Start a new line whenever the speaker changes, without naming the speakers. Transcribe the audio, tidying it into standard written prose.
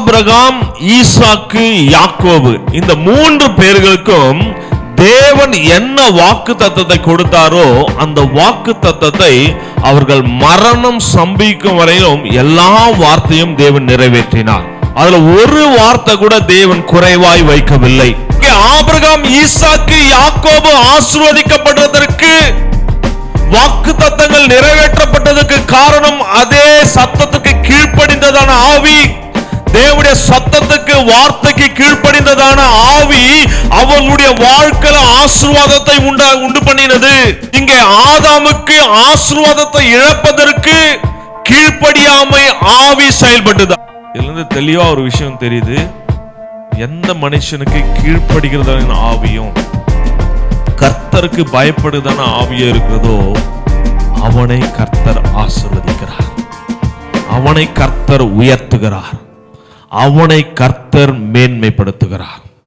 Abraham, ஈசாக்கு, யாக்கோபு இந்த 3 பேர்களுக்கும் தேவன் என்ன வாக்கு தத்தத்தை கொடுத்தாரோ அந்த வாக்கு தத்தத்தை அவர்கள் மரணம் சம்பவிக்கும் வரையிலும் எல்லா வார்த்தையும் தேவன் நிறைவேற்றினார். அதுல ஒரு வார்த்தை கூட தேவன் குறைவாய் வைக்கவில்லை. ஆபிரகாம், ஈசாக்கு, யாக்கோபு ஆசீர்வதிக்கப்படுவதற்கு, வாக்கு தத்தங்கள் நிறைவேற்றப்பட்டதற்கு காரணம் அதே சத்தத்துக்கு கீழ்ப்படிந்ததான ஆவி, தேவனுடைய சத்தத்துக்கு வார்த்தைக்கு கீழ்ப்படிந்ததான ஆவி அவர்களுடைய வாழ்க்கையில ஆசீர்வாதத்தை உண்டு பண்ணினது. இங்கே ஆதாமுக்கு ஆசீர்வாதத்தை இழப்பதற்கு கீழ்ப்படியாமை ஆவி செயல்பட்டது. இதுல தெளிவா ஒரு விஷயம் தெரியுது, எந்த மனுஷனுக்கு கீழ்ப்படுகிறதான ஆவியும் கர்த்தருக்கு பயப்படுதான ஆவியா இருக்கிறதோ அவனை கர்த்தர் ஆசீர்வதிக்கிறார், அவனை கர்த்தர் உயர்த்துகிறார், அவனை கர்த்தர் மேன்மைப்படுத்துகிறார்.